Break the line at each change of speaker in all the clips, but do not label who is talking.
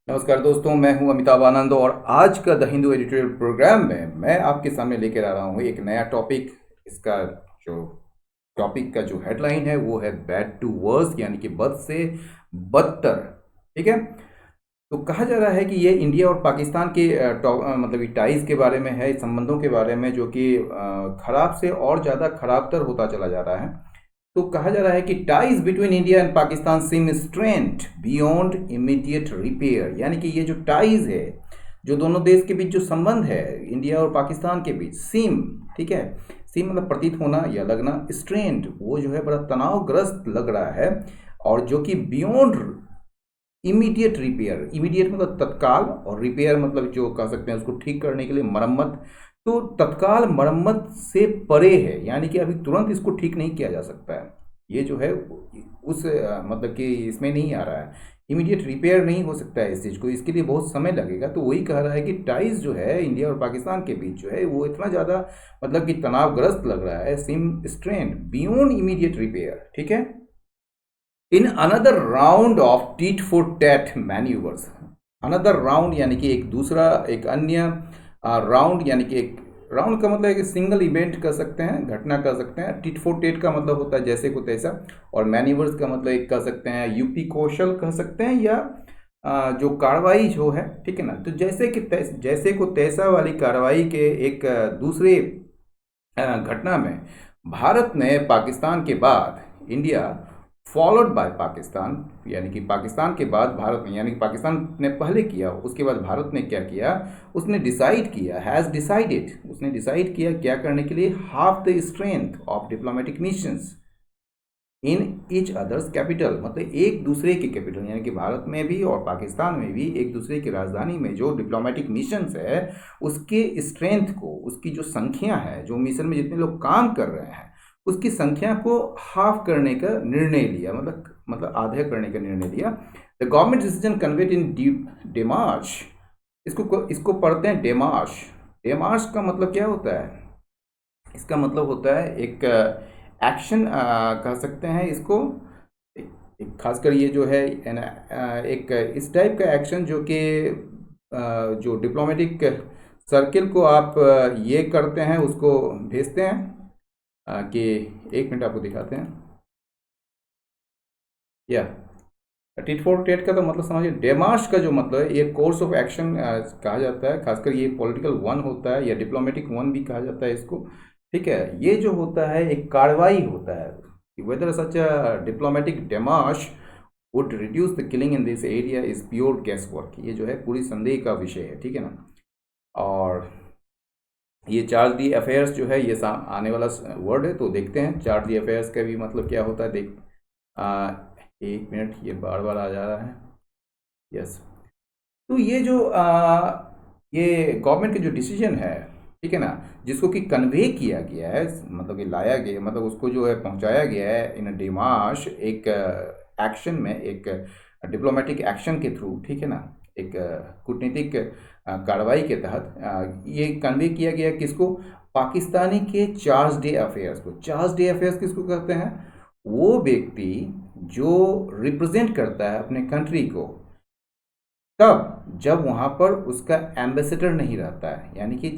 नमस्कार दोस्तों, मैं हूं अमिताभ आनंद और आज का द हिंदू एडिटोरियल प्रोग्राम में मैं आपके सामने लेकर आ रहा हूं एक नया टॉपिक। इसका जो टॉपिक का जो हेडलाइन है वो है बैड टू वर्स, यानी कि बद से बदतर। ठीक है। तो कहा जा रहा है कि ये इंडिया और पाकिस्तान के मतलब टाइज के बारे में है, संबंधों के बारे में, जो कि खराब से और ज़्यादा खराबतर होता चला जा रहा है। तो कहा जा रहा है कि ties between India and Pakistan seem strength beyond immediate repair, यानी कि ये जो टाइज है, जो दोनों देश के बीच जो संबंध है इंडिया और पाकिस्तान के बीच, सीम, ठीक है, सीम मतलब प्रतीत होना या लगना, स्ट्रेंथ वो जो है बड़ा तनावग्रस्त लग रहा है, और जो कि बियॉन्ड इमीडिएट रिपेयर, इमीडिएट मतलब तत्काल, और रिपेयर मतलब जो कह सकते हैं उसको ठीक करने के लिए मरम्मत, तो तत्काल मरम्मत से परे है, यानी कि अभी तुरंत इसको ठीक नहीं किया जा सकता है। ये जो है उस मतलब कि इसमें नहीं आ रहा है, इमीडिएट रिपेयर नहीं हो सकता है इस चीज़ को, इसके लिए बहुत समय लगेगा। तो वही कह रहा है कि टाइज जो है इंडिया और पाकिस्तान के बीच जो है वो इतना ज़्यादा मतलब कि तनावग्रस्त लग रहा है, SIM strain beyond immediate repair. ठीक है। In another round of tit for tat manoeuvres, another round यानी कि एक दूसरा, एक अन्य राउंड, यानी कि एक राउंड का मतलब है कि सिंगल इवेंट कर सकते हैं, घटना कर सकते हैं। टिट फॉर टेट का मतलब होता है जैसे को तैसा, और मैन्यूवर्स का मतलब एक कह सकते हैं यूपी कौशल कह सकते हैं, या जो कार्रवाई जो है, ठीक है ना। तो जैसे को तैसा वाली कार्रवाई के एक दूसरे घटना में भारत ने पाकिस्तान के बाद, इंडिया फॉलोड बाय पाकिस्तान, यानी कि पाकिस्तान के बाद भारत ने, यानी कि पाकिस्तान ने पहले किया उसके बाद भारत ने क्या किया, उसने डिसाइड किया, हैज़ डिसाइडेड, उसने डिसाइड किया क्या करने के लिए, half the strength of diplomatic missions in each others capital, मतलब एक दूसरे के कैपिटल, यानी कि भारत में भी और पाकिस्तान में भी एक दूसरे की राजधानी में जो डिप्लोमेटिक मिशंस है उसके स्ट्रेंथ को, उसकी जो संख्या है, जो मिशन में जितने लोग काम कर रहे हैं उसकी संख्या को हाफ करने का निर्णय लिया, मतलब आधा करने का निर्णय लिया। द गवर्नमेंट डिसीजन कन्वेड इन डेमार्श, इसको पढ़ते हैं डेमार्श। डेमार्श का मतलब क्या होता है? इसका मतलब होता है एक एक्शन कह सकते हैं इसको, खासकर ये जो है एक इस टाइप का एक्शन जो कि जो डिप्लोमेटिक सर्किल को आप ये करते हैं, उसको भेजते हैं कि एक मिनट आपको दिखाते हैं। या टिट फॉर टेट का तो मतलब समझिए, डेमार्श का जो मतलब है ये कोर्स ऑफ एक्शन कहा जाता है, खासकर ये पॉलिटिकल वन होता है या डिप्लोमेटिक वन भी कहा जाता है इसको। ठीक है। ये जो होता है एक कार्रवाई होता है, whether such a diplomatic demarche would reduce the killing in this area is pure guess work, ये जो है पूरी संदेह का विषय है। ठीक है ना। और ये चार्ज दी अफेयर्स जो है ये आने वाला वर्ड है, तो देखते हैं चार्ज दी अफेयर्स का भी मतलब क्या होता है। देख एक मिनट, ये बार बार आ जा रहा है। यस। तो ये जो ये गवर्नमेंट के जो डिसीजन है, ठीक है ना, जिसको कि कन्वे किया गया है, मतलब कि लाया गया, मतलब उसको जो है पहुंचाया गया है इन डिमाश एक एक्शन में, एक डिप्लोमेटिक एक्शन के थ्रू, ठीक है ना, एक कूटनीतिक कार्रवाई के तहत ये कन्वे किया गया किसको, पाकिस्तानी के चार्ज डे अफेयर्स को। चार्ज डे अफेयर्स किसको कहते हैं? वो व्यक्ति जो रिप्रेजेंट करता है अपने कंट्री को तब जब वहाँ पर उसका एम्बेसडर नहीं रहता है, यानी कि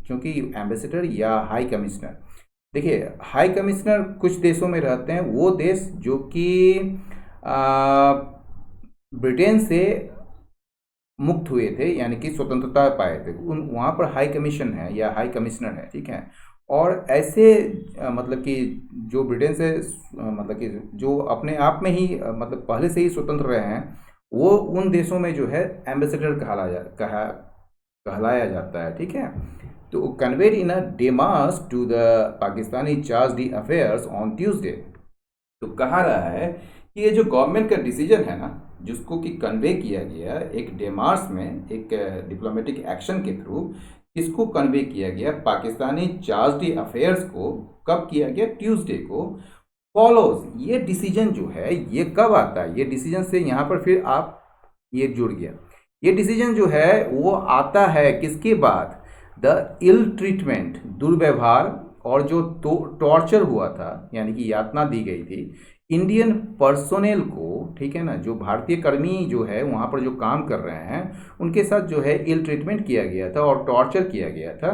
क्योंकि एम्बेसडर या हाई कमिश्नर, देखिए हाई कमिश्नर कुछ देशों में रहते हैं, वो देश जो कि ब्रिटेन से मुक्त हुए थे, यानी कि स्वतंत्रता पाए थे, उन वहाँ पर हाई कमीशन है या हाई कमिश्नर है। ठीक है। और ऐसे मतलब कि जो ब्रिटेन से मतलब कि जो अपने आप में ही मतलब पहले से ही स्वतंत्र रहे हैं, वो उन देशों में जो है एम्बेसडर कहलाया जाता है। ठीक है। तो conveyed in a demarche to the Pakistani charge d' affaires on Tuesday. तो कहा रहा है कि ये जो गवर्नमेंट का डिसीजन है ना, जिसको कि कन्वे किया गया एक डेमार्स में, एक डिप्लोमेटिक एक्शन के थ्रू, इसको कन्वे किया गया पाकिस्तानी चार्ज दी अफेयर्स को। कब किया गया? ट्यूसडे को। फॉलोज, ये डिसीजन जो है ये कब आता है? ये डिसीजन से यहाँ पर फिर आप ये जुड़ गया, ये डिसीजन जो है वो आता है किसके बाद? द इल ट्रीटमेंट, दुर्व्यवहार और जो टॉर्चर हुआ था, यानी कि यातना दी गई थी, इंडियन पर्सोनेल को, ठीक है ना, जो भारतीय कर्मी जो है वहाँ पर जो काम कर रहे हैं उनके साथ जो है इल ट्रीटमेंट किया गया था और टॉर्चर किया गया था।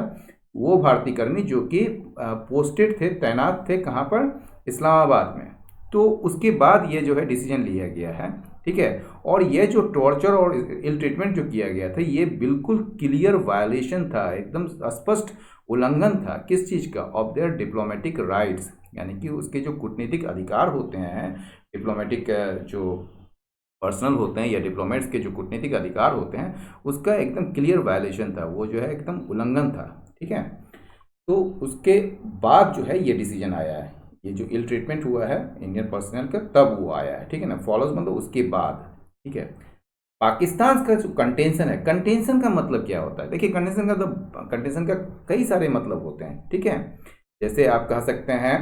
वो भारतीय कर्मी जो कि पोस्टेड थे, तैनात थे कहाँ पर, इस्लामाबाद में। तो उसके बाद ये जो है डिसीजन लिया गया है, ठीक है। और ये जो टॉर्चर और इल ट्रीटमेंट जो किया गया था ये बिल्कुल क्लियर वायलेशन था, एकदम स्पष्ट उल्लंघन था किस चीज़ का, ऑफ देयर डिप्लोमेटिक राइट्स, यानी कि उसके जो कूटनीतिक अधिकार होते हैं, डिप्लोमेटिक जो पर्सनल होते हैं या डिप्लोमेट्स के जो कूटनीतिक अधिकार होते हैं, उसका एकदम क्लियर वायलेशन था, वो जो है एकदम उल्लंघन था, ठीक है। तो उसके बाद जो है ये डिसीजन आया है, ये जो इल ट्रीटमेंट हुआ है इंडियन पर्सनल का तब वो आया है, ठीक है ना, फॉलोज मतलब उसके बाद, ठीक है। पाकिस्तान का जो कंटेंशन है, कंटेंशन का मतलब क्या होता है, देखिए कंटेंशन का तो, कंटेंशन का कई सारे मतलब होते हैं, ठीक है। जैसे आप कह सकते हैं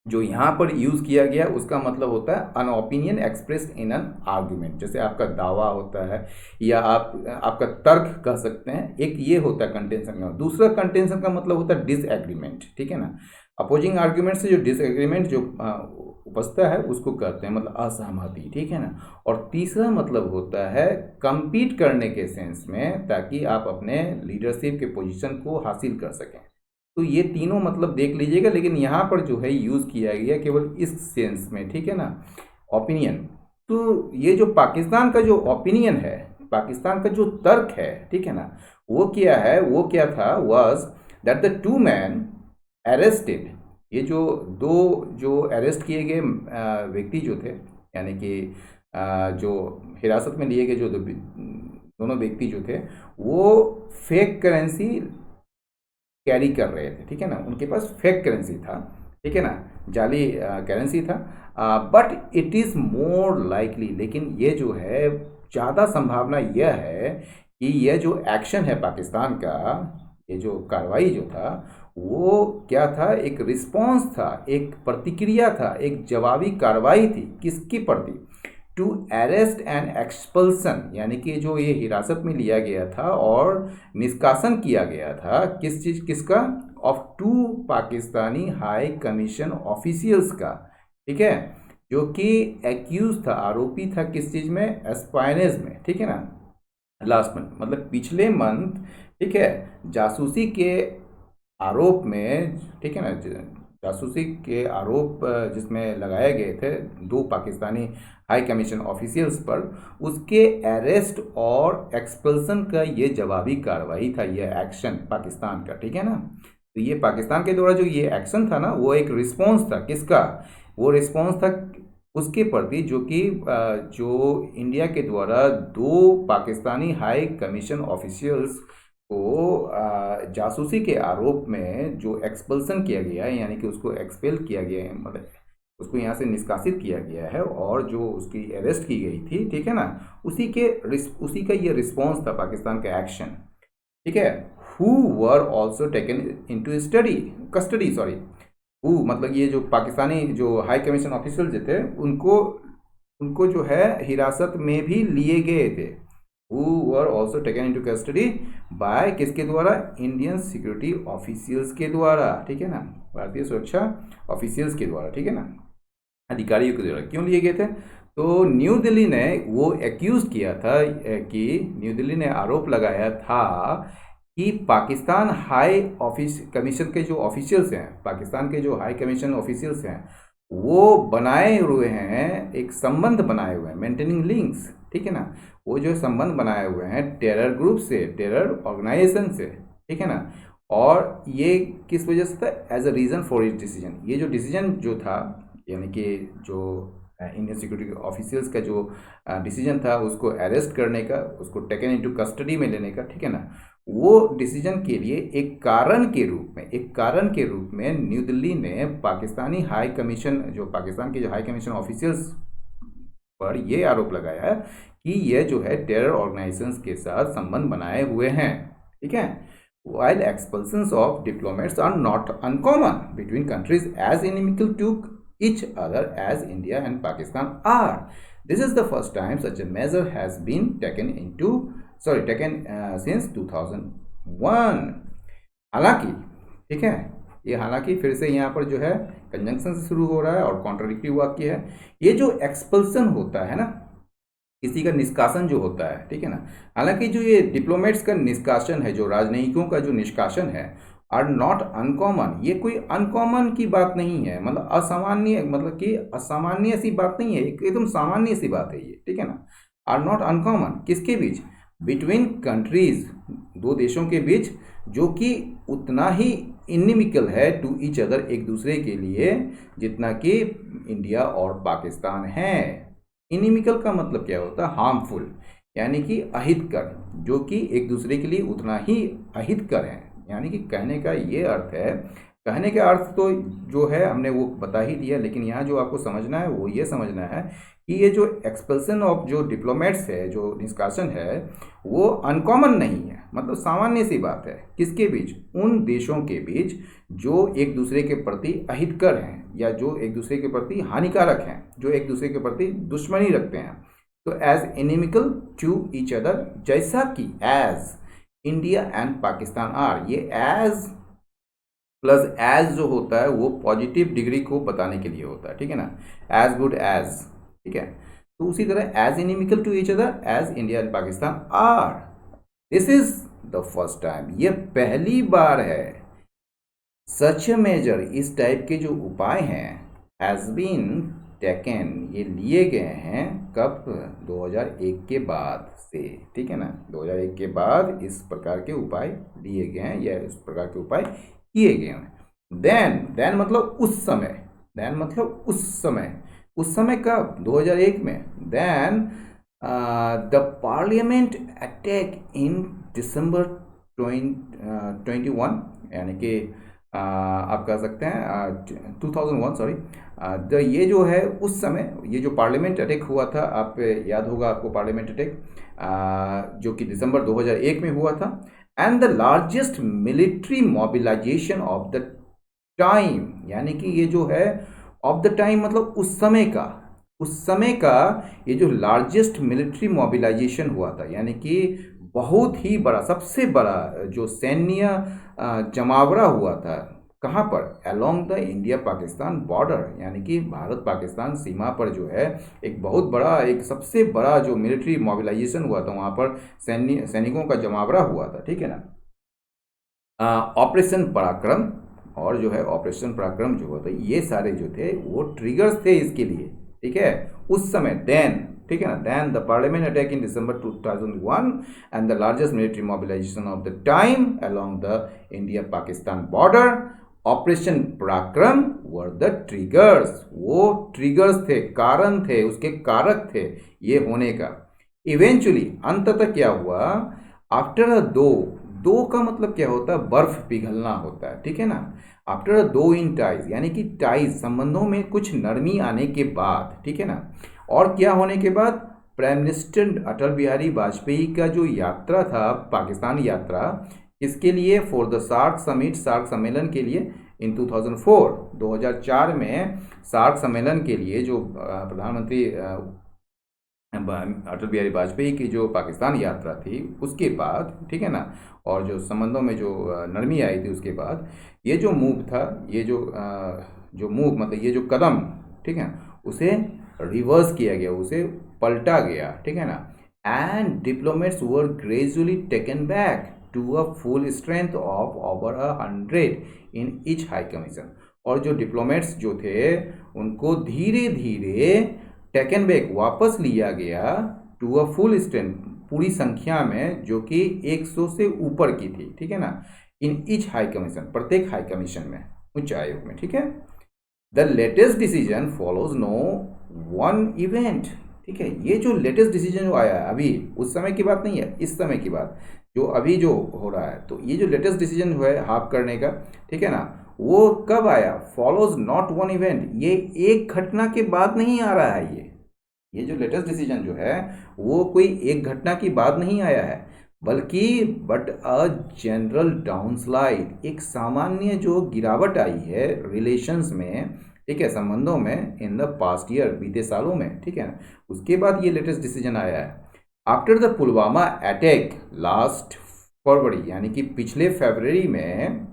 जो यहाँ पर यूज़ किया गया उसका मतलब होता है an opinion express in an argument, जैसे आपका दावा होता है या आपका तर्क कह सकते हैं, एक ये होता है कंटेंशन का। दूसरा कंटेंशन का मतलब होता है डिसएग्रीमेंट, ठीक है ना, अपोजिंग आर्ग्यूमेंट से जो डिसएग्रीमेंट जो उपजता है उसको कहते हैं, मतलब असहमति, ठीक है ना। और तीसरा मतलब होता है compete करने के सेंस में, ताकि आप अपने लीडरशिप के पोजीशन को हासिल कर सकें। तो ये तीनों मतलब देख लीजिएगा, लेकिन यहाँ पर जो है यूज़ किया गया केवल इस सेंस में, ठीक है ना, ओपिनियन। तो ये जो पाकिस्तान का जो ओपिनियन है, पाकिस्तान का जो तर्क है, ठीक है ना, वो क्या है, वो क्या था, was that the two man arrested, ये जो दो जो अरेस्ट किए गए व्यक्ति जो थे, यानी कि जो हिरासत में लिए गए जो दोनों व्यक्ति जो थे, वो फेक करेंसी कैरी कर रहे थे, ठीक है ना, उनके पास फेक करेंसी था, ठीक है ना, जाली करेंसी था। But it is more likely, लेकिन ये जो है ज़्यादा संभावना यह है कि यह जो एक्शन है पाकिस्तान का, ये जो कार्रवाई जो था वो क्या था, एक रिस्पॉन्स था, एक प्रतिक्रिया था, एक जवाबी कार्रवाई थी किसकी प्रति, टू अरेस्ट एंड एक्सपल्सन, यानी कि जो ये हिरासत में लिया गया था और निष्कासन किया गया था किस चीज़, किसका, of two Pakistani high commission officials का, ठीक है, जो कि एक्यूज था, आरोपी था किस चीज़ में, एस्पाइनेज में, ठीक है ना, लास्ट मंथ मतलब पिछले मंथ, ठीक है, जासूसी के आरोप में, ठीक है ना, जासूसी के आरोप जिसमें लगाए गए थे दो पाकिस्तानी हाई कमीशन ऑफिशियल्स पर, उसके अरेस्ट और एक्सपल्सन का ये जवाबी कार्रवाई था, ये एक्शन पाकिस्तान का, ठीक है ना। तो ये पाकिस्तान के द्वारा जो ये एक्शन था ना, वो एक रिस्पॉन्स था किसका, वो रिस्पॉन्स था उसके प्रति जो कि जो इंडिया के द्वारा दो पाकिस्तानी हाई कमीशन ऑफिशियल्स को जासूसी के आरोप में जो एक्सपल्सन किया गया है, यानी कि उसको एक्सपेल किया गया है, मतलब उसको यहाँ से निष्कासित किया गया है, और जो उसकी अरेस्ट की गई थी, ठीक है ना, उसी का ये रिस्पॉन्स था पाकिस्तान का एक्शन, ठीक है। Who were also taken into custody, sorry, who मतलब ये जो पाकिस्तानी जो हाई कमीशन ऑफिसर जो थे उनको उनको जो है हिरासत में भी लिए गए थे, who were also taken into custody by किसके द्वारा, इंडियन सिक्योरिटी ऑफिशियल्स के द्वारा, ठीक है ना, भारतीय सुरक्षा ऑफिशियल्स के द्वारा, ठीक है ना, अधिकारियों के द्वारा। क्यों लिए गए थे, तो न्यू दिल्ली ने वो एक्यूज किया था कि न्यू दिल्ली ने आरोप लगाया था कि पाकिस्तान हाई ऑफिस कमीशन के जो ऑफिशियल्स हैं, पाकिस्तान के जो हाई कमीशन ऑफिशियल्स हैं, वो बनाए हुए हैं, एक संबंध बनाए हुए हैं, मेंटेनिंग लिंक्स, ठीक है ना, वो जो संबंध बनाए हुए हैं टेरर ग्रुप से, टेरर ऑर्गेनाइजेशन से, ठीक है ना। और ये किस वजह से था, एज अ रीज़न फॉर इस डिसीजन, ये जो डिसीजन जो था, यानी कि जो इंडियन सिक्योरिटी ऑफिशियल्स का जो डिसीजन था उसको अरेस्ट करने का, उसको टेकन इनटू कस्टडी में लेने का, ठीक है ना, वो डिसीजन के लिए एक कारण के रूप में न्यू दिल्ली ने पाकिस्तानी हाई कमीशन, जो पाकिस्तान के जो हाई कमीशन ऑफिशियल्स पर ये आरोप लगाया है कि ये जो है टेरर ऑर्गेनाइजेशंस के साथ संबंध बनाए हुए हैं, ठीक है। While expulsions of diplomats are not uncommon between countries as inimical to each other as India and Pakistan are, this is the first time such a measure has been taken since 2001. हालांकि, ठीक है, ये हालांकि फिर से यहाँ पर जो है कंजंक्शन से शुरू हो रहा है और कॉन्ट्राडिक्टिव वाक्य है। ये जो एक्सपल्सन होता है ना, किसी का निष्कासन जो होता है, ठीक है ना, हालांकि जो ये डिप्लोमेट्स का निष्कासन है, जो राजनयिकों का जो निष्कासन है, आर नॉट अनकॉमन, ये कोई अनकॉमन की बात नहीं है, मतलब असामान्य, मतलब कि असामान्य सी बात नहीं है, एकदम सामान्य सी बात है ये, ठीक है ना। आर नॉट अनकॉमन किसके बीच, बिटवीन कंट्रीज, दो देशों के बीच, जो कि उतना ही इनिमिकल है टू ईच अदर, एक दूसरे के लिए, जितना कि इंडिया और पाकिस्तान है। इनिमिकल का मतलब क्या होता है, हार्मफुल, यानी कि अहितकर, जो कि एक दूसरे के लिए उतना ही अहितकर है। यानी कि कहने का ये अर्थ है, कहने का अर्थ तो जो है हमने वो बता ही दिया, लेकिन यहाँ जो आपको समझना है वो ये समझना है कि ये जो एक्सपल्सन ऑफ जो डिप्लोमेट्स है, जो निष्कासन है, वो अनकॉमन नहीं है, मतलब सामान्य सी बात है। किसके बीच, उन देशों के बीच जो एक दूसरे के प्रति अहितकर हैं, या जो एक दूसरे के प्रति हानिकारक हैं, जो एक दूसरे के प्रति दुश्मनी रखते हैं। तो as inimical to each other, जैसा कि as India and Pakistan are, ये एज प्लस एज जो होता है वो पॉजिटिव डिग्री को बताने के लिए होता है, ठीक है ना, एज गुड एज, ठीक है। तो उसी तरह as inimical to each other as India and Pakistan are, this is the first time, ये पहली बार है। सच मेजर, इस टाइप के जो उपाय हैं, हैज बीन टेकन, ये लिए गए हैं कब, 2001 के बाद से, ठीक है ना, 2001 के बाद इस प्रकार के उपाय लिए गए हैं, या इस प्रकार के उपाय किए गए हैं। देन मतलब उस समय, देन मतलब उस समय, उस समय कब, 2001 में। Then the parliament attack in December 21, यानी कि आप कह सकते हैं 2001, सॉरी, ये जो है उस समय, ये जो पार्लियामेंट अटैक हुआ था, आप याद होगा आपको पार्लियामेंट अटैक, जो कि दिसंबर 2001 में हुआ था, and the largest military mobilisation of the time, यानी कि ये जो है ऑफ द टाइम मतलब उस समय का, उस समय का ये जो लार्जेस्ट मिलिट्री मोबिलाइजेशन हुआ था, यानी कि बहुत ही बड़ा, सबसे बड़ा जो सैन्य जमावड़ा हुआ था, कहाँ पर, along the India Pakistan border, यानी कि भारत पाकिस्तान सीमा पर जो है एक बहुत बड़ा, एक सबसे बड़ा जो मिलिट्री मोबिलाइजेशन हुआ था, वहाँ पर सैनिकों का जमावड़ा हुआ था, ठीक है ना। ऑपरेशन पराक्रम, और जो है ऑपरेशन पराक्रम जो होता है, ये सारे जो थे वो ट्रिगर्स थे इसके लिए, ठीक है, उस समय। देन, ठीक है ना, then the parliament attack in December 2001 and the largest military mobilisation of the time along the India Pakistan border, operation Parakram were the triggers, वो ट्रिगर्स थे, कारण थे, उसके कारक थे ये होने का। इवेंचुअली, अंततः क्या हुआ, आफ्टर दो का मतलब क्या होता है, बर्फ पिघलना होता है, ठीक है ना। आफ्टर दो इन टाइज, यानी कि टाइज, संबंधों में कुछ नरमी आने के बाद, ठीक है ना, और क्या होने के बाद, प्राइम मिनिस्टर अटल बिहारी वाजपेयी का जो यात्रा था, पाकिस्तान यात्रा, इसके लिए for the SAARC summit, SAARC सम्मेलन के लिए इन 2004 में सार्क सम्मेलन के लिए जो प्रधानमंत्री अटल बिहारी वाजपेयी की जो पाकिस्तान यात्रा थी, उसके बाद, ठीक है ना, और जो संबंधों में जो नरमी आई थी उसके बाद, ये जो मूव था, ये जो मूव मतलब ये जो कदम, ठीक है, उसे रिवर्स किया गया, उसे पलटा गया, ठीक है ना। And diplomats were gradually taken back to a full strength of over 100 in each high commission, और जो डिप्लोमेट्स जो थे उनको धीरे धीरे टेकन बैक, वापस लिया गया टू अ फुल स्ट्रेंथ, पूरी संख्या में, जो कि 100 से ऊपर की थी, ठीक है ना, इन ईच हाई कमीशन, प्रत्येक हाई कमीशन में, उच्च आयोग में, ठीक है। The latest decision follows no one event, ठीक है, ये जो लेटेस्ट डिसीजन जो आया है अभी, उस समय की बात नहीं है, इस समय की बात जो अभी जो हो रहा है, तो ये जो लेटेस्ट डिसीजन हुआ है हाफ करने का, ठीक है ना, वो कब आया, फॉलोज नॉट वन इवेंट, ये एक घटना के बाद नहीं आ रहा है, ये जो लेटेस्ट डिसीजन जो है वो कोई एक घटना की बाद नहीं आया है, बल्कि बट अ जनरल डाउनस्लाइड, एक सामान्य जो गिरावट आई है रिलेशंस में, ठीक है, संबंधों में, इन द पास्ट ईयर, बीते सालों में, ठीक है, उसके बाद ये लेटेस्ट डिसीजन आया है। After the Pulwama attack last February, यानी कि पिछले फरवरी में,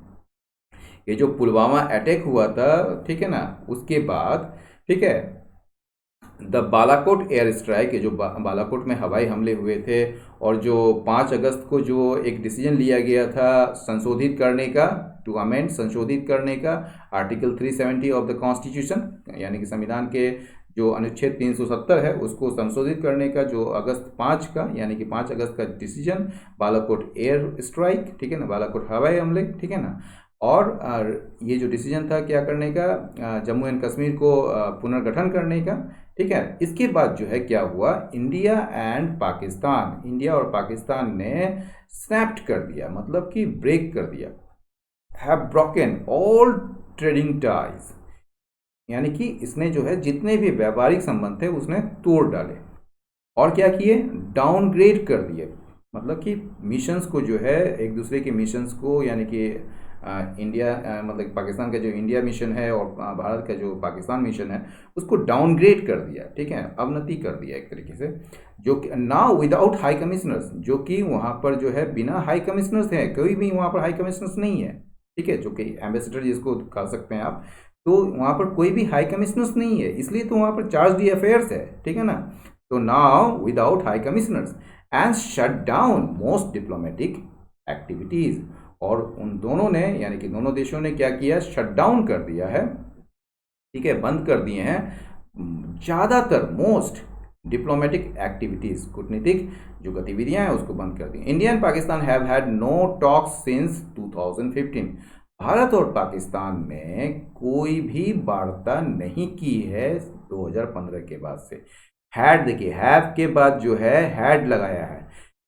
ये जो पुलवामा अटैक हुआ था, ठीक है ना, उसके बाद, ठीक है, द बालाकोट एयर स्ट्राइक, ये जो बालाकोट में हवाई हमले हुए थे, और जो 5 अगस्त को जो एक डिसीजन लिया गया था संशोधित करने का, टू अमेंड, संशोधित करने का आर्टिकल 370 ऑफ द कॉन्स्टिट्यूशन, यानी कि संविधान के जो अनुच्छेद 370 है उसको संशोधित करने का, जो अगस्त 5 का, यानी कि 5 अगस्त का डिसीजन, बालाकोट एयर स्ट्राइक, ठीक है ना, बालाकोट हवाई हमले, ठीक है ना। और ये जो डिसीजन था क्या करने का, जम्मू एंड कश्मीर को पुनर्गठन करने का, ठीक है। इसके बाद जो है क्या हुआ, इंडिया और पाकिस्तान ने स्नैप्ड कर दिया, मतलब कि ब्रेक कर दिया, have broken all trading ties, यानी कि इसने जो है जितने भी व्यापारिक संबंध थे उसने तोड़ डाले, और क्या किए, डाउनग्रेड कर दिए, मतलब कि मिशंस को जो है, एक दूसरे के मिशंस को, यानी कि इंडिया मतलब पाकिस्तान का जो इंडिया मिशन है और भारत का जो पाकिस्तान मिशन है उसको डाउनग्रेड कर दिया, ठीक है, अवनति कर दिया एक तरीके से, जो कि नाउ विदाउट हाई कमिश्नर्स, जो कि वहाँ पर जो है बिना हाई कमिश्नर्स है, कोई भी वहाँ पर हाई कमिश्नर्स नहीं है, ठीक है, जो कि एम्बेसडर जिसको कह सकते हैं आप, तो वहाँ पर कोई भी हाई कमिश्नर्स नहीं है, इसलिए तो वहाँ पर चार्ज दी अफेयर्स है, ठीक है ना। तो now without high commissioners and shut down most diplomatic activities, और उन दोनों ने, यानी कि दोनों देशों ने क्या किया, शट डाउन कर दिया है, ठीक है, बंद कर दिए हैं ज़्यादातर मोस्ट डिप्लोमेटिक एक्टिविटीज, कूटनीतिक जो गतिविधियां हैं उसको बंद कर दी। India and Pakistan have had no talks since 2015, भारत और पाकिस्तान में कोई भी वार्ता नहीं की है 2015 के बाद से। हैड, देखिए हैव के बाद जो है हैड लगाया है,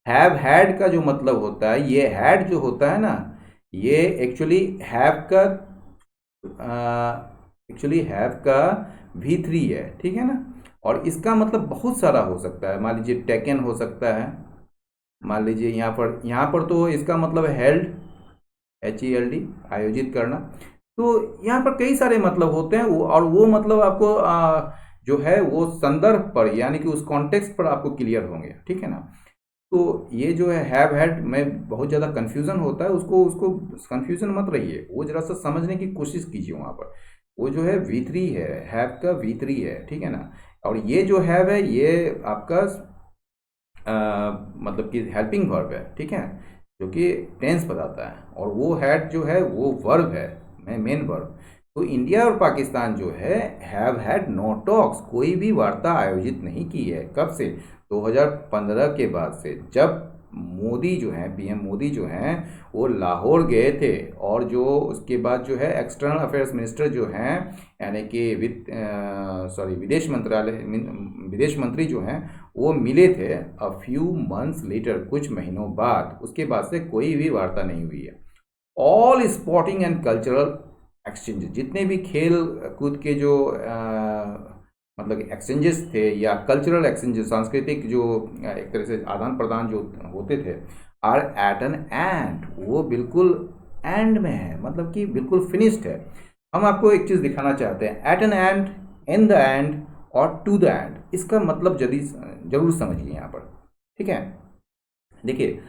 हैव हैड का जो मतलब होता है, ये हैड जो होता है ना, ये एक्चुअली हैव का V3 है, ठीक है ना, और इसका मतलब बहुत सारा हो सकता है, मान लीजिए टेकन हो सकता है, मान लीजिए यहाँ पर तो इसका मतलब हेल्ड, HELD, आयोजित करना, तो यहाँ पर कई सारे मतलब होते हैं, और वो मतलब आपको जो है वो संदर्भ पर, यानी कि उस कॉन्टेक्स्ट पर आपको क्लियर होंगे, ठीक है ना। तो ये जो है हैव हैड में बहुत ज़्यादा कन्फ्यूज़न होता है, उसको कन्फ्यूज़न मत रहिए, वो जरा सा समझने की कोशिश कीजिए। वहाँ पर वो जो है V3 है, हैव का V3 है, ठीक है ना, और ये जो हैव है ये आपका मतलब कि हेल्पिंग वर्ब है, ठीक है, जो कि टेंस बताता है, और वो हैड जो है वो वर्ब है, मेन वर्ब। तो इंडिया और पाकिस्तान जो है हैव हैड नो टॉक्स, कोई भी वार्ता आयोजित नहीं की है, कब से, 2015 के बाद से, जब मोदी जो हैं, PM मोदी जो हैं वो लाहौर गए थे, और जो उसके बाद जो है एक्सटर्नल अफेयर्स मिनिस्टर जो हैं, यानी कि विदेश मंत्री जो हैं वो मिले थे अ फ्यू मंथ्स लेटर, कुछ महीनों बाद, उसके बाद से कोई भी वार्ता नहीं हुई है। All sporting and cultural exchange, जितने भी खेल कूद के जो मतलब एक्सचेंजेस थे या कल्चरल एक्सचेंजेस, सांस्कृतिक जो एक तरह से आदान प्रदान जो होते थे, आर एट एन एंड, वो बिल्कुल एंड में है, मतलब कि बिल्कुल फिनिश्ड है। हम आपको एक चीज़ दिखाना चाहते हैं, at an end, in the end और टू द एंड, इसका मतलब जरूर समझिए यहाँ पर, ठीक है। देखिए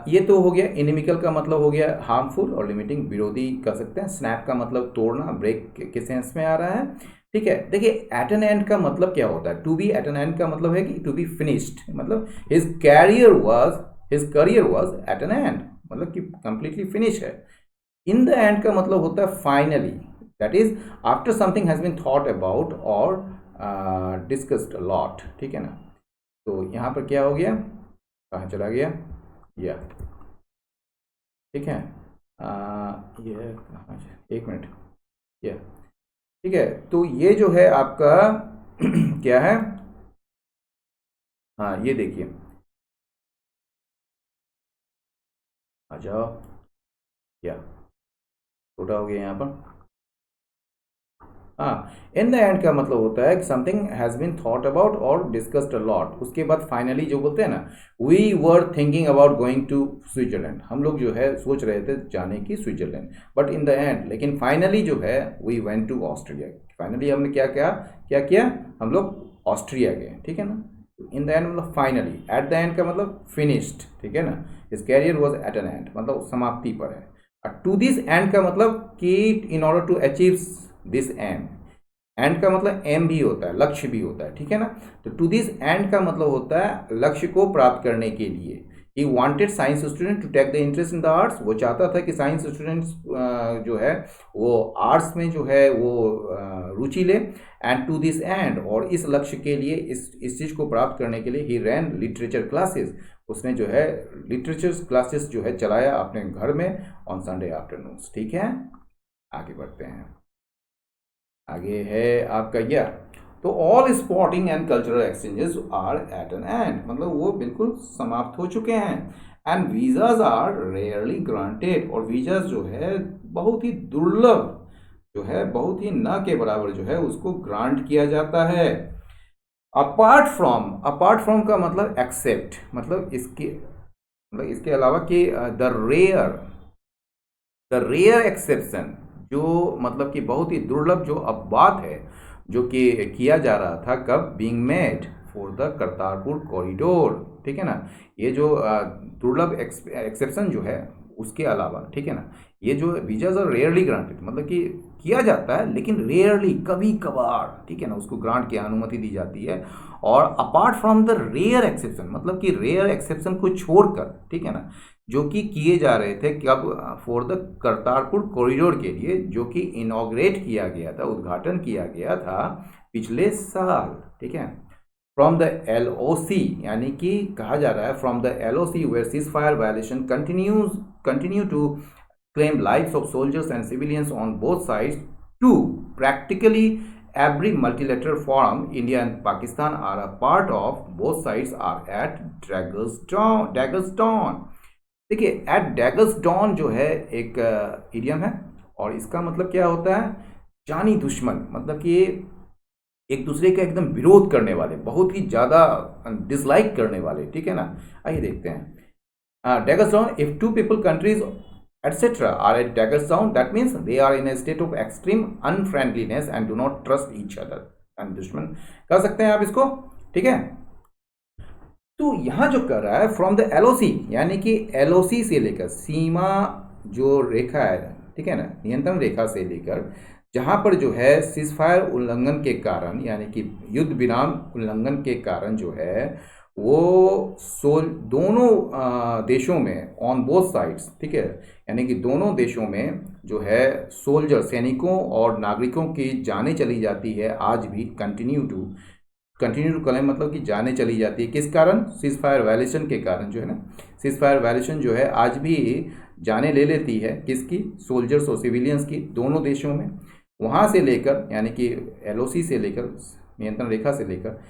ये तो हो गया, इनिमिकल का मतलब हो गया हार्मफुल और लिमिटिंग, विरोधी कर सकते हैं। स्नैप का मतलब तोड़ना, ब्रेक के सेंस में आ रहा है, ठीक है। देखिए एट एन एंड का मतलब क्या होता है, to be at an end का मतलब है कि टू बी फिनिश्ड, मतलब his career was at an end, मतलब कि कंप्लीटली फिनिश है। इन द एंड का मतलब होता है finally, that is after something has been thought about और डिस्कस्ड अ लॉट, ठीक है ना। तो यहाँ पर क्या हो गया, कहाँ चला गया, या ठीक है, ये कहाँ, एक मिनट, या ठीक है। तो ये जो है आपका क्या है, हाँ ये देखिए, आ जाओ, या छोटा हो गया यहाँ पर, हाँ, इन द एंड का मतलब होता है कि something has been thought about और डिस्कस्ड अ लॉट, उसके बाद फाइनली जो बोलते हैं ना, we were thinking about going to Switzerland, हम लोग जो है सोच रहे थे जाने की Switzerland, but in the end, लेकिन फाइनली जो है we went to Australia, finally हमने क्या किया, हम लोग ऑस्ट्रिया गए, ठीक है ना। इन द एंड मतलब फाइनली, एट द एंड का मतलब फिनिश्ड, ठीक है ना। His career was at an end, मतलब समाप्ति पर है। टू दिस एंड का मतलब कि in order to achieve this end का मतलब एम भी होता है, लक्ष्य भी होता है, ठीक है ना। तो टू दिस एंड का मतलब होता है लक्ष्य को प्राप्त करने के लिए। He wanted science student to take the interest in the arts, वो चाहता था कि साइंस स्टूडेंट्स जो है वो आर्ट्स में जो है वो रुचि ले। एंड टू दिस एंड, और इस लक्ष्य के लिए, इस चीज़ को प्राप्त करने के लिए ही रैन लिटरेचर क्लासेस, उसने जो है लिटरेचर क्लासेस जो है चलाया अपने घर में ऑन संडे आफ्टरनून्स, ठीक है। आगे बढ़ते हैं। आगे है आपका यह, तो all sporting and cultural exchanges are at an end, मतलब वो बिल्कुल समाप्त हो चुके हैं। And visas are rarely granted, और वीज़ाज जो है बहुत ही दुर्लभ जो है, बहुत ही न के बराबर जो है उसको ग्रांट किया जाता है। अपार्ट फ्रॉम का मतलब एक्सेप्ट, मतलब इसके अलावा कि द रेयर एक्सेप्शन, जो मतलब कि बहुत ही दुर्लभ जो अब बात है जो कि किया जा रहा था, कब, being made for the Kartarpur corridor, ठीक है ना। ये जो दुर्लभ एक्सेप्शन जो है उसके अलावा, ठीक है ना, ये जो वीजाज आर रेयरली ग्रांटेड, मतलब कि किया जाता है लेकिन रेयरली, कभी कभार, ठीक है ना, उसको ग्रांट की अनुमति दी जाती है। और apart from the rare exception, मतलब कि रेयर एक्सेप्शन को छोड़कर, ठीक है ना, जो कि किए जा रहे थे कब, फॉर द करतारपुर कॉरिडोर के लिए, जो कि इनॉग्रेट किया गया था, उद्घाटन किया गया था पिछले साल, ठीक है। फ्रॉम द LOC, यानी कि कहा जा रहा है from the LOC where ceasefire violation continue to claim lives of soldiers and civilians on both sides, to practically every multilateral forum India and Pakistan are a part of, both sides are at daggers dawn। देखिए, eight daggers don जो है एक idiom है, और इसका मतलब क्या होता है, जानी दुश्मन, मतलब कि एक दूसरे का एकदम विरोध करने वाले, बहुत ही ज़्यादा डिसलाइक करने वाले, ठीक है ना। आइए देखते हैं। Daggers drawn, if two people countries etc. are at daggers down, that means they are in a state of extreme unfriendliness and do not trust each other। दुश्मन कह सकते हैं आप इसको, ठीक है। तो यहां जो कर रहा है फ्रॉम द LOC, यानी कि LOC से लेकर, सीमा जो रेखा है, ठीक है ना, नियंत्रण रेखा से लेकर, जहां पर जो है सीजफायर उल्लंघन के कारण, यानी कि युद्ध विराम उल्लंघन के कारण जो है वो दोनों देशों में, ऑन बोथ साइड्स, ठीक है, यानी कि दोनों देशों में जो है सोल्जर, सैनिकों और नागरिकों की जानें चली जाती है आज भी, कंटिन्यू टू क्लेम, मतलब कि जाने चली जाती है, किस कारण, सीज फायर वायलेशन के कारण जो है ना। सीज फायर वायलेशन जो है आज भी जाने ले लेती है, किसकी, सोल्जर्स और सिविलियंस की, दोनों देशों में। वहाँ से लेकर, यानी कि LOC से लेकर, नियंत्रण रेखा से लेकर,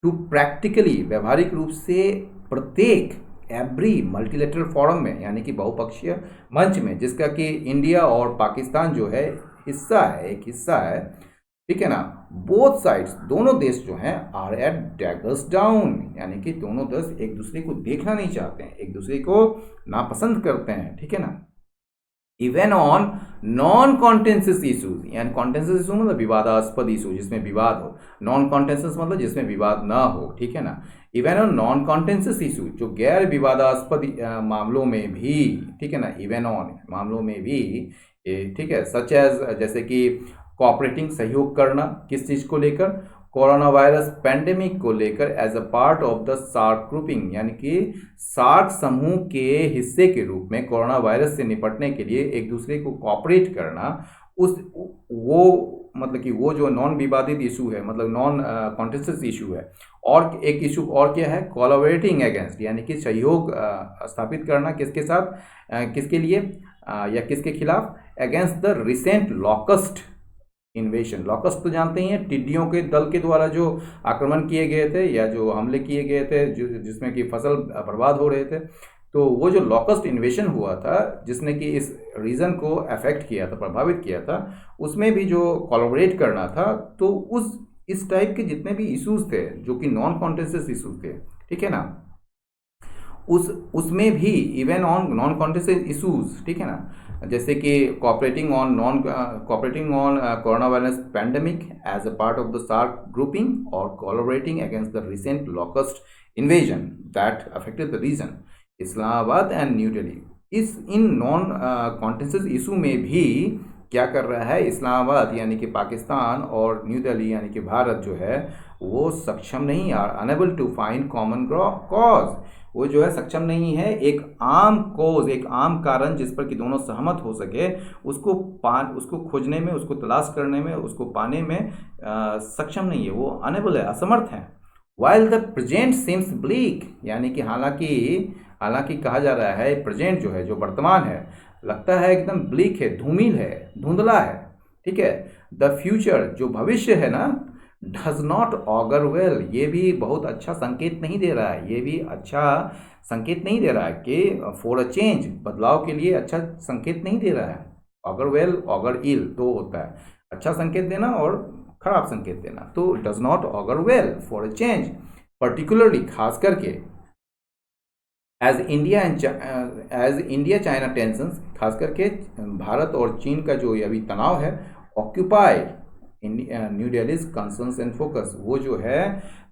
टू प्रैक्टिकली, व्यवहारिक रूप से, प्रत्येक एवरी मल्टीलेटरल फोरम में, यानी कि बहुपक्षीय मंच में, जिसका कि इंडिया और पाकिस्तान जो है हिस्सा है, एक हिस्सा है, ठीक है ना। बोथ साइड्स, दोनों देश जो हैं, आर एट डैगर्स डाउन, यानी कि दोनों देश एक दूसरे को देखना नहीं चाहते हैं, एक दूसरे को नापसंद करते हैं, ठीक है ना। इवन ऑन नॉन कॉन्टेंसियस इशूज, यानी कॉन्टेंसियस इशू मतलब विवादास्पद इशू, जिसमें विवाद हो, नॉन कॉन्टेंसियस मतलब जिसमें विवाद ना हो, ठीक है ना। इवन ऑन नॉन कॉन्टेंसियस इशू, जो गैर विवादास्पद मामलों में भी, ठीक है ना, इवन ऑन मामलों में भी, ठीक है, सच एज, जैसे कि कोऑपरेटिंग, सहयोग करना, किस चीज़ को लेकर, कोरोना वायरस पैंडेमिक को लेकर, as a part of the SAARC grouping, यानी कि सार्क समूह के हिस्से के रूप में कोरोना वायरस से निपटने के लिए एक दूसरे को कोऑपरेट करना, वो मतलब कि वो जो नॉन विवादित इशू है, मतलब नॉन कॉन्टेंसियस इशू है। और एक इशू और क्या है, कोलैबोरेटिंग अगेंस्ट, यानी कि सहयोग स्थापित करना, किसके साथ, किसके लिए, या किसके खिलाफ, against the recent locust इन्वेशन। Locust तो जानते ही हैं, टिड्डियों के दल के द्वारा जो आक्रमण किए गए थे या जो हमले किए गए थे, जिसमें कि फसल बर्बाद हो रहे थे, तो वो जो लॉकस्ट इन्वेशन हुआ था, जिसने कि इस रीजन को अफेक्ट किया था, प्रभावित किया था, उसमें भी जो कोलैबोरेट करना था, तो इस टाइप के जितने भी इश्यूज थे जो कि नॉन कॉन्टेंसियस इश्यूज थे, ठीक है ना, उसमें भी even on non contentious issues, ठीक है ना, जैसे कि cooperating on corona virus pandemic as a part of the SAARC grouping, और collaborating against the recent locust invasion that affected the region, Islamabad and New Delhi. इस इन नॉन कॉन्टेंसेस इशू में भी क्या कर रहा है इस्लामाबाद यानी कि पाकिस्तान और न्यू दिल्ली यानी कि भारत जो है वो सक्षम नहीं, are unable to find common cause. वो जो है सक्षम नहीं है एक आम कोज, एक आम कारण जिस पर कि दोनों सहमत हो सके, उसको खोजने में, उसको तलाश करने में, उसको पाने में सक्षम नहीं है, वो अनेबल है, असमर्थ है। While the present seems bleak, यानी कि हालांकि कहा जा रहा है प्रेजेंट जो है, जो वर्तमान है, लगता है एकदम ब्लीक है, धूमिल है, धुंधला है, ठीक है। द फ्यूचर, जो भविष्य है ना, डज नॉट ऑगर वेल, ये भी बहुत अच्छा संकेत नहीं दे रहा है, ये भी अच्छा संकेत नहीं दे रहा है कि फॉर अ चेंज, बदलाव के लिए अच्छा संकेत नहीं दे रहा है। ऑगर वेल, ऑगर इल दो होता है, अच्छा संकेत देना और खराब संकेत देना। तो does not auger well for a change, particularly खास करके एज इंडिया चाइना टेंशंस, खास करके भारत और चीन का जो अभी तनाव है, occupy new Delhi's concerns and focus, वो जो है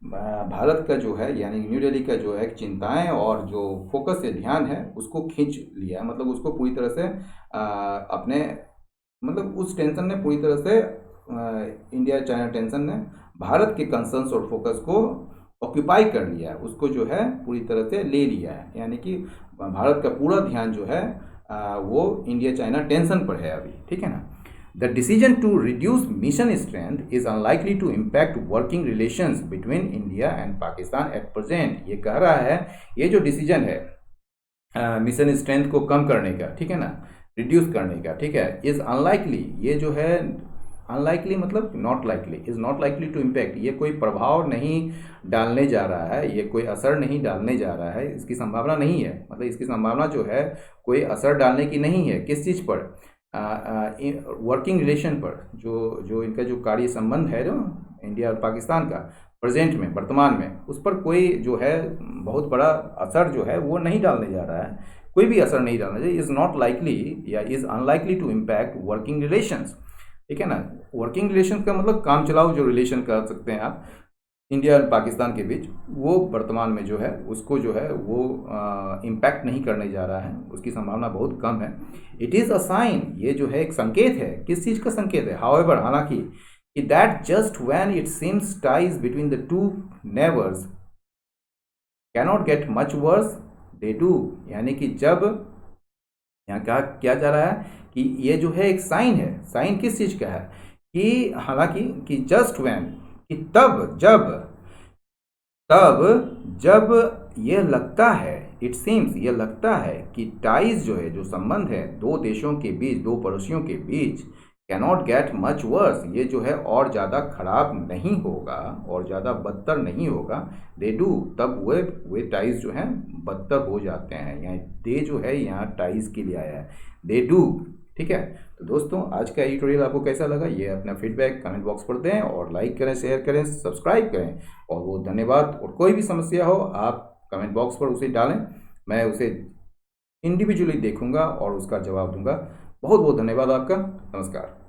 भारत का जो है यानी न्यू दिल्ली का जो है चिंताएं और जो फोकस है, ध्यान है, उसको खींच लिया, मतलब उसको पूरी तरह से अपने, मतलब उस टेंशन ने पूरी तरह से इंडिया चाइना टेंशन ने भारत के कंसर्न्स और फोकस को ऑक्यूपाई कर लिया है, उसको जो है पूरी तरह से ले लिया है, यानी कि भारत का पूरा ध्यान जो है वो इंडिया चाइना टेंशन पर है अभी, ठीक है ना। The decision to reduce mission strength is unlikely to impact working relations between India and Pakistan at present. ये कह रहा है ये जो डिसीजन है मिशन स्ट्रेंथ को कम करने का, ठीक है ना, रिड्यूस करने का, ठीक है, इज अनलाइकली, ये जो है अनलाइकली मतलब not likely, is not likely to impact, ये कोई प्रभाव नहीं डालने जा रहा है, ये कोई असर नहीं डालने जा रहा है, इसकी संभावना नहीं है, मतलब इसकी संभावना जो है कोई असर डालने की नहीं है। किस चीज़ पर? वर्किंग रिलेशन पर, जो इनका जो कार्य संबंध है जो इंडिया और पाकिस्तान का प्रेजेंट में, वर्तमान में, उस पर कोई जो है बहुत बड़ा असर जो है वो नहीं डालने जा रहा है, कोई भी असर नहीं डालना चाहिए। इज़ नॉट लाइकली या is unlikely to impact working relations, ठीक है ना। वर्किंग रिलेशन का मतलब काम चलाओ जो रिलेशन कर सकते हैं आप इंडिया और पाकिस्तान के बीच, वो वर्तमान में जो है उसको जो है वो इम्पैक्ट नहीं करने जा रहा है, उसकी संभावना बहुत कम है। इट इज़ अ साइन, ये जो है एक संकेत है, किस चीज़ का संकेत है? हाउएवर, हालांकि, that just when it seems ties between the two neighbours cannot get much worse they do, यानी कि जब यहाँ कहा क्या जा रहा है कि ये जो है एक साइन है, साइन किस चीज़ का है कि हालांकि कि जस्ट व्हेन, कि तब जब ये लगता है, इट सीम्स, ये लगता है कि टाइज जो है, जो संबंध है दो देशों के बीच, दो पड़ोसियों के बीच, कैनॉट गेट मच वर्स, ये जो है और ज़्यादा खराब नहीं होगा और ज़्यादा बदतर नहीं होगा, दे डू, तब वे टाइज जो हैं बदतर हो जाते हैं। यहाँ दे जो है यहाँ टाइज के लिए आया है, दे डू, ठीक है। तो दोस्तों आज का एडिटोरियल आपको कैसा लगा, ये अपना फीडबैक कमेंट बॉक्स पर दें और लाइक करें, शेयर करें, सब्सक्राइब करें, और वो धन्यवाद। और कोई भी समस्या हो आप कमेंट बॉक्स पर उसे डालें, मैं उसे इंडिविजुअली देखूंगा और उसका जवाब दूंगा। बहुत बहुत धन्यवाद आपका, नमस्कार।